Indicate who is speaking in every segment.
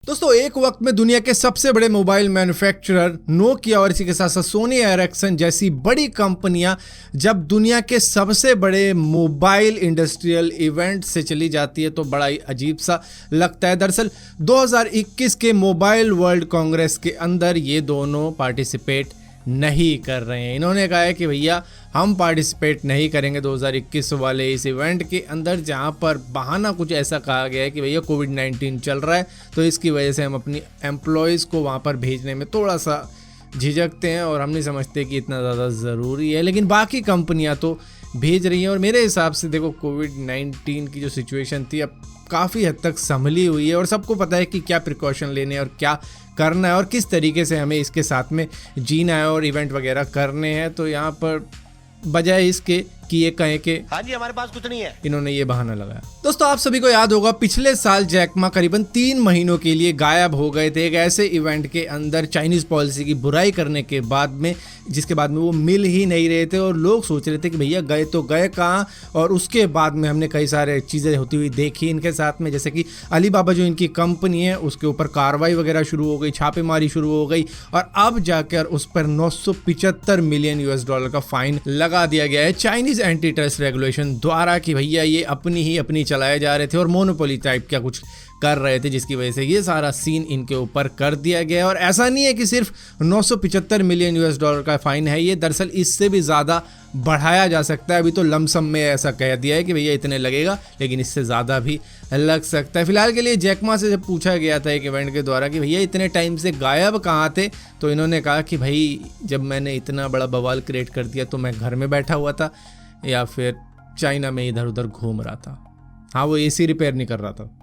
Speaker 1: दोस्तों एक वक्त में दुनिया के सबसे बड़े मोबाइल मैन्युफैक्चरर नोकिया और इसी के साथ साथ सोनी एरिक्सन जैसी बड़ी कंपनियां जब दुनिया के सबसे बड़े मोबाइल इंडस्ट्रियल इवेंट से चली जाती है तो बड़ा ही अजीब सा लगता है। दरअसल 2021 के मोबाइल वर्ल्ड कांग्रेस के अंदर ये दोनों पार्टिसिपेट नहीं कर रहे हैं। इन्होंने कहा है कि भैया हम पार्टिसिपेट नहीं करेंगे 2021 वाले इस इवेंट के अंदर, जहां पर बहाना कुछ ऐसा कहा गया है कि भैया कोविड-19 चल रहा है तो इसकी वजह से हम अपनी एम्प्लॉयज़ को वहां पर भेजने में थोड़ा सा झिझकते हैं और हम नहीं समझते कि इतना ज़्यादा ज़रूरी है, लेकिन बाकी कंपनियां तो भेज रही हैं। और मेरे हिसाब से देखो कोविड-19 की जो सिचुएशन थी अब काफ़ी हद तक संभली हुई है और सबको पता है कि क्या प्रिकॉशन लेने और क्या करना है और किस तरीके से हमें इसके साथ में जीना है और इवेंट वगैरह करने हैं। तो यहाँ पर बजाय इसके कि ये कहें कि
Speaker 2: हाँ जी हमारे पास कुछ नहीं है,
Speaker 1: इन्होंने ये बहाना लगाया। दोस्तों आप सभी को याद होगा पिछले साल जैक मा करीबन 3 महीनों के लिए गायब हो गए थे एक ऐसे इवेंट के अंदर चाइनीज पॉलिसी की बुराई करने के बाद में, जिसके बाद में वो मिल ही नहीं रहे थे और लोग सोच रहे थे कि भैया गए तो गए कहाँ। और उसके बाद में हमने कई सारे चीज़ें होती हुई देखी इनके साथ में, जैसे कि अलीबाबा जो इनकी कंपनी है उसके ऊपर कार्रवाई वगैरह शुरू हो गई, छापेमारी शुरू हो गई और अब जाकर उस पर 975 मिलियन US$ का फाइन लगा दिया गया है चाइनीज एंटी ट्रस्ट रेगुलेशन द्वारा कि भैया ये अपनी चलाए जा रहे थे और मोनोपोली टाइप क्या कुछ कर रहे थे, जिसकी वजह से ये सारा सीन इनके ऊपर कर दिया गया। और ऐसा नहीं है कि सिर्फ 975 मिलियन US$ का फाइन है, ये दरअसल इससे भी ज़्यादा बढ़ाया जा सकता है। अभी तो लमसम में ऐसा कह दिया है कि भैया इतने लगेगा, लेकिन इससे ज़्यादा भी लग सकता है। फिलहाल के लिए जैक मा से जब पूछा गया था एक इवेंट के द्वारा कि भैया इतने टाइम से गायब कहाँ थे, तो इन्होंने कहा कि भाई जब मैंने इतना बड़ा बवाल क्रिएट कर दिया तो मैं घर में बैठा हुआ था या फिर चाइना में इधर उधर घूम रहा था। हाँ, वो AC रिपेयर नहीं कर रहा था।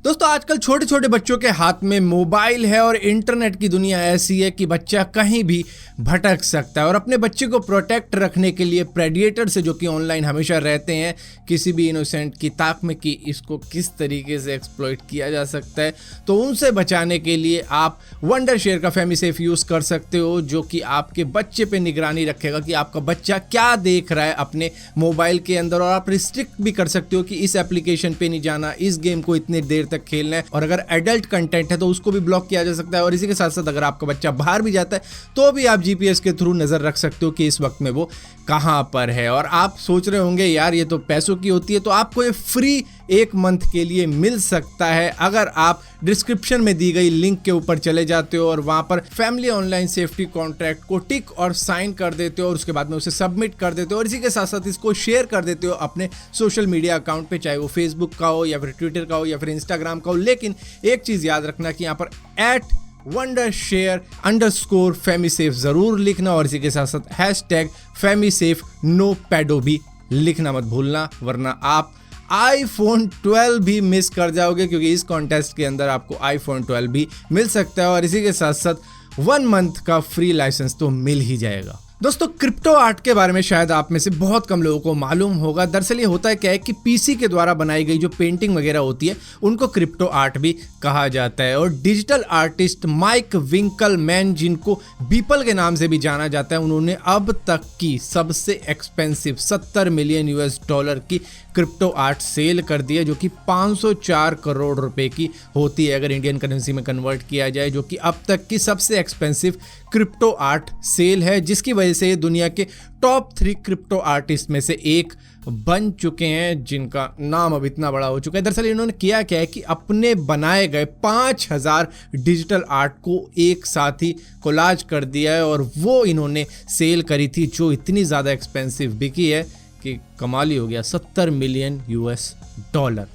Speaker 1: दोस्तों आजकल छोटे छोटे बच्चों के हाथ में मोबाइल है और इंटरनेट की दुनिया ऐसी है कि बच्चा कहीं भी भटक सकता है। और अपने बच्चे को प्रोटेक्ट रखने के लिए प्रेडिएटर से, जो कि ऑनलाइन हमेशा रहते हैं किसी भी इनोसेंट की ताक में कि इसको किस तरीके से एक्सप्लॉइट किया जा सकता है, तो उनसे बचाने के लिए आप वंडर शेयर का फैमिली सेफ यूज़ कर सकते हो, जो कि आपके बच्चे पे निगरानी रखेगा कि आपका बच्चा क्या देख रहा है अपने मोबाइल के अंदर। और आप रिस्ट्रिक्ट भी कर सकते हो कि इस एप्लीकेशन पे नहीं जाना, इस गेम को इतनी देर तक खेलना है, और अगर एडल्ट कंटेंट है तो उसको भी ब्लॉक किया जा सकता है। और इसी के साथ साथ अगर आपका बच्चा बाहर भी जाता है तो भी आप GPS के थ्रू नजर रख सकते हो कि इस वक्त में वो कहां पर है। और आप सोच रहे होंगे यार ये तो पैसों की होती है, तो आपको ये फ्री 1 मंथ के लिए मिल सकता है अगर आप डिस्क्रिप्शन में दी गई लिंक के ऊपर चले जाते हो और वहां पर फैमिली ऑनलाइन सेफ्टी कॉन्ट्रैक्ट को टिक और साइन कर देते हो और उसके बाद में उसे सबमिट कर देते हो और इसी के साथ साथ इसको शेयर कर देते हो अपने सोशल मीडिया अकाउंट पे, चाहे वो फेसबुक का हो या फिर ट्विटर का हो या फिर इंस्टाग्राम का हो। लेकिन एक चीज याद रखना कि यहाँ पर @wondershare_FamiSafe जरूर लिखना और इसी के साथ साथ #FamiSafeNoPedo भी लिखना मत भूलना, वरना आप iPhone 12 भी मिस कर जाओगे, क्योंकि इस कॉन्टेस्ट के अंदर आपको iPhone 12 भी मिल सकता है और इसी के साथ साथ 1 मंथ का फ्री लाइसेंस तो मिल ही जाएगा। दोस्तों क्रिप्टो आर्ट के बारे में शायद आप में से बहुत कम लोगों को मालूम होगा। दरअसल ये होता है क्या है कि PC के द्वारा बनाई गई जो पेंटिंग वगैरह होती है उनको क्रिप्टो आर्ट भी कहा जाता है। और डिजिटल आर्टिस्ट माइक विंकलमैन, जिनको बीपल के नाम से भी जाना जाता है, उन्होंने अब तक की सबसे एक्सपेंसिव 70 मिलियन US$ की क्रिप्टो आर्ट सेल कर दी है, जो कि 504 करोड़ रुपए की होती है अगर इंडियन करेंसी में कन्वर्ट किया जाए, जो कि अब तक की सबसे एक्सपेंसिव क्रिप्टो आर्ट सेल है, जिसकी वजह से दुनिया के टॉप 3 क्रिप्टो आर्टिस्ट में से एक बन चुके हैं, जिनका नाम अब इतना बड़ा हो चुका है। दरअसल इन्होंने किया क्या है कि अपने बनाए गए 5000 डिजिटल आर्ट को एक साथ ही कोलाज कर दिया है और वो इन्होंने सेल करी थी, जो इतनी ज़्यादा एक्सपेंसिव बिकी है कि कमाल ही हो गया। 70 मिलियन US$।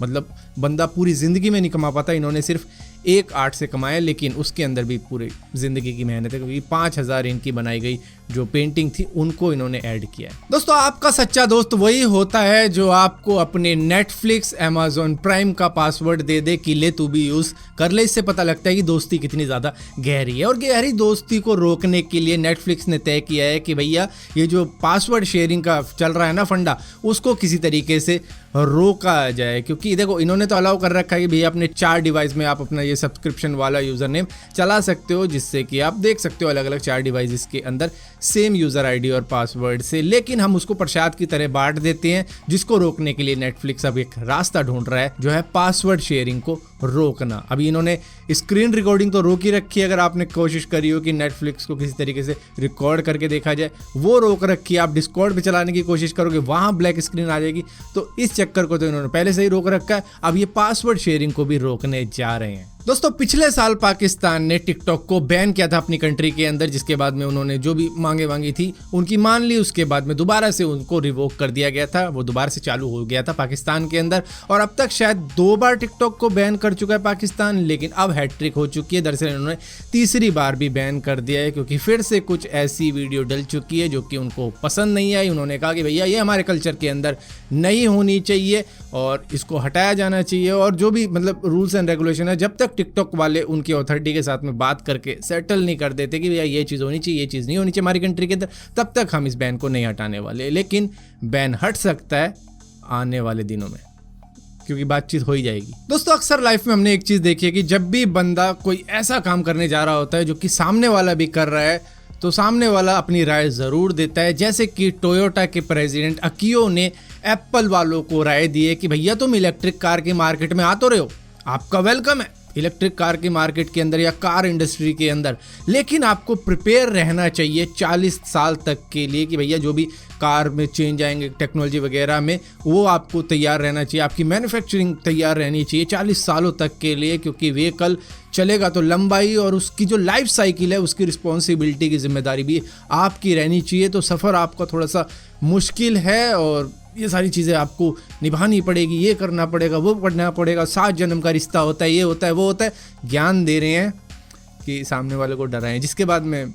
Speaker 1: मतलब बंदा पूरी ज़िंदगी में नहीं कमा पाता, इन्होंने सिर्फ एक आर्ट से कमाया, लेकिन उसके अंदर भी पूरी ज़िंदगी की मेहनत है, क्योंकि 5000 इनकी बनाई गई जो पेंटिंग थी उनको इन्होंने ऐड किया है। दोस्तों आपका सच्चा दोस्त वही होता है जो आपको अपने नेटफ्लिक्स, Amazon प्राइम का पासवर्ड दे दे कि ले तू भी यूज़ कर ले। इससे पता लगता है कि दोस्ती कितनी ज़्यादा गहरी है। और गहरी दोस्ती को रोकने के लिए नेटफ्लिक्स ने तय किया है कि भैया ये जो पासवर्ड शेयरिंग का चल रहा है ना फंडा, उसको किसी तरीके से रोका जाए। क्योंकि देखो इन्होंने तो अलाउ कर रखा है कि भैया अपने 4 डिवाइस में आप अपना ये सब्सक्रिप्शन वाला यूज़र नेम चला सकते हो, जिससे कि आप देख सकते हो अलग अलग 4 डिवाइसेस के अंदर सेम यूज़र ID और पासवर्ड से। लेकिन हम उसको प्रसाद की तरह बांट देते हैं, जिसको रोकने के लिए नेटफ्लिक्स अब एक रास्ता ढूंढ रहा है, जो है पासवर्ड शेयरिंग को रोकना। अभी इन्होंने स्क्रीन रिकॉर्डिंग तो रोक ही रखी है, अगर आपने कोशिश करी हो कि नेटफ्लिक्स को किसी तरीके से रिकॉर्ड करके देखा जाए, वो रोक रखी है। आप डिस्कॉर्ड पे चलाने की कोशिश करोगे वहाँ ब्लैक स्क्रीन आ जाएगी, तो इस चक्कर को तो इन्होंने पहले से ही रोक रखा है। अब ये पासवर्ड शेयरिंग को भी रोकने जा रहे हैं। दोस्तों पिछले साल पाकिस्तान ने टिकटॉक को बैन किया था अपनी कंट्री के अंदर, जिसके बाद में उन्होंने जो भी मांगी थी उनकी मान ली। उसके बाद में दोबारा से उनको रिवोक कर दिया गया था, वो दोबारा से चालू हो गया था पाकिस्तान के अंदर। और अब तक शायद 2 बार टिकटॉक को बैन कर चुका है पाकिस्तान, लेकिन अब हैट्रिक हो चुकी है। दरअसल इन्होंने तीसरी बार भी बैन कर दिया है, क्योंकि फिर से कुछ ऐसी वीडियो डल चुकी है जो कि उनको पसंद नहीं आई। उन्होंने कहा कि भैया ये हमारे कल्चर के अंदर नहीं होनी चाहिए और इसको हटाया जाना चाहिए। और जो भी मतलब रूल्स एंड रेगुलेशन है, जब तक टिकटॉक वाले उनकी अथॉरिटी के साथ में बात करके सेटल नहीं कर देते कि भैया ये चीज़ होनी चाहिए, ये चीज़ नहीं होनी चाहिए हमारी कंट्री के अंदर, तब तक हम इस बैन को नहीं हटाने वाले। लेकिन बैन हट सकता है आने वाले दिनों में, क्योंकि बातचीत हो ही जाएगी। दोस्तों अक्सर लाइफ में हमने एक चीज़ देखी है कि जब भी बंदा कोई ऐसा काम करने जा रहा होता है जो कि सामने वाला भी कर रहा है, तो सामने वाला अपनी राय ज़रूर देता है। जैसे कि टोयोटा के प्रेसिडेंट अकियो ने एप्पल वालों को राय दी है कि भैया तुम इलेक्ट्रिक कार के मार्केट में आ तो रहे हो, आपका वेलकम है इलेक्ट्रिक कार की मार्केट के अंदर या कार इंडस्ट्री के अंदर, लेकिन आपको प्रिपेयर रहना चाहिए 40 साल तक के लिए कि भैया जो भी कार में चेंज आएंगे टेक्नोलॉजी वगैरह में, वो आपको तैयार रहना चाहिए। आपकी मैन्युफैक्चरिंग तैयार रहनी चाहिए 40 सालों तक के लिए, क्योंकि व्हीकल चलेगा तो लंबाई और उसकी जो लाइफ साइकिल है उसकी रिस्पॉन्सिबिलिटी की जिम्मेदारी भी आपकी रहनी चाहिए। तो सफ़र आपका थोड़ा सा मुश्किल है और ये सारी चीज़ें आपको निभानी पड़ेगी, ये करना पड़ेगा, वो करना पड़ेगा, 7 जन्म का रिश्ता होता है, ये होता है, वो होता है। ज्ञान दे रहे हैं कि सामने वाले को डराएं, जिसके बाद में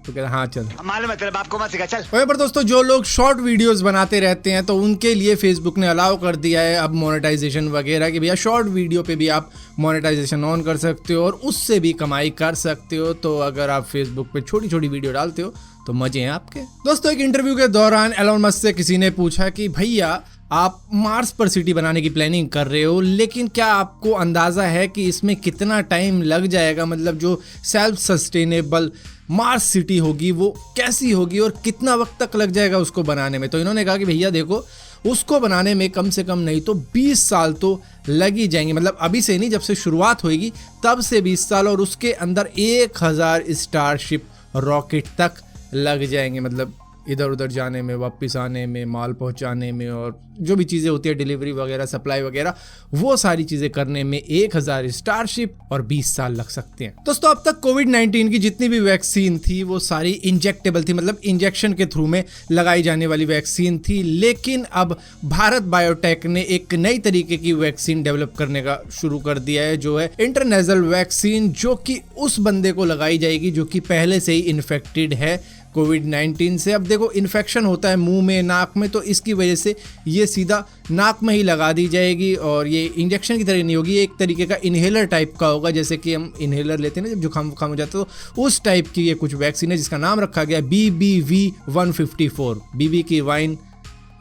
Speaker 1: तो कहता हाँ चल
Speaker 2: मालूम है तेरे बाप को मत सिखा चल।
Speaker 1: पर दोस्तों जो लोग शॉर्ट वीडियोस बनाते रहते हैं तो उनके लिए फेसबुक ने अलाउ कर दिया है अब मोनेटाइजेशन वगैरह कि भैया शॉर्ट वीडियो पे भी आप मोनेटाइजेशन ऑन कर सकते हो और उससे भी कमाई कर सकते हो। तो अगर आप फेसबुक पे छोटी छोटी वीडियो डालते हो तो मजे हैं आपके। दोस्तों एक इंटरव्यू के दौरान एलोन मस्क से किसी ने पूछा कि भैया आप मार्स पर सिटी बनाने की प्लानिंग कर रहे हो, लेकिन क्या आपको अंदाज़ा है कि इसमें कितना टाइम लग जाएगा, मतलब जो सेल्फ सस्टेनेबल मार्स सिटी होगी वो कैसी होगी और कितना वक्त तक लग जाएगा उसको बनाने में। तो इन्होंने कहा कि भैया देखो उसको बनाने में कम से कम नहीं तो 20 साल तो लग ही जाएंगे, मतलब अभी से नहीं, जब से शुरुआत होगी तब से 20 साल, और उसके अंदर 1000 स्टारशिप रॉकेट तक लग जाएंगे, मतलब इधर उधर जाने में, वापस आने में, माल पहुंचाने में और जो भी चीज़ें होती है डिलीवरी वगैरह, सप्लाई वगैरह, वो सारी चीज़ें करने में 1000 स्टारशिप और 20 साल लग सकते हैं। दोस्तों अब तक कोविड-19 की जितनी भी वैक्सीन थी वो सारी इंजेक्टेबल थी, मतलब इंजेक्शन के थ्रू में लगाई जाने वाली वैक्सीन थी। लेकिन अब भारत बायोटेक ने एक नई तरीके की वैक्सीन डेवलप करने का शुरू कर दिया है, जो है इंटरनेशनल वैक्सीन, जो कि उस बंदे को लगाई जाएगी जो कि पहले से ही इन्फेक्टेड है कोविड-19 से। अब देखो इन्फेक्शन होता है मुंह में, नाक में, तो इसकी वजह से ये सीधा नाक में ही लगा दी जाएगी और ये इंजेक्शन की तरह नहीं होगी, ये एक तरीके का इन्हेलर टाइप का होगा, जैसे कि हम इन्हेलर लेते हैं ना जब जुकाम हो जाता है, तो उस टाइप की ये कुछ वैक्सीन है जिसका नाम रखा गया BBV154, बीबी की वाइन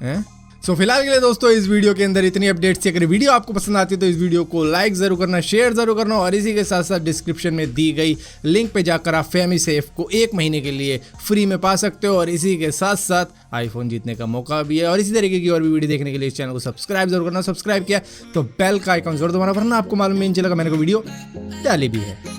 Speaker 1: है। सो फिलहाल के लिए दोस्तों इस वीडियो के अंदर इतनी अपडेट्स थी। अगर वीडियो आपको पसंद आती है तो इस वीडियो को लाइक जरूर करना, शेयर जरूर करना, और इसी के साथ साथ डिस्क्रिप्शन में दी गई लिंक पे जाकर आप फेमी सेफ को 1 महीने के लिए फ्री में पा सकते हो, और इसी के साथ साथ आईफोन जीतने का मौका भी है। और इसी तरीके की और भी वीडियो देखने के लिए इस चैनल को सब्सक्राइब जरूर करना, सब्सक्राइब किया तो बेल का आइकॉन जरूर दबाना, वरना आपको मालूम नहीं चलेगा मैंने कोई वीडियो डाली भी है।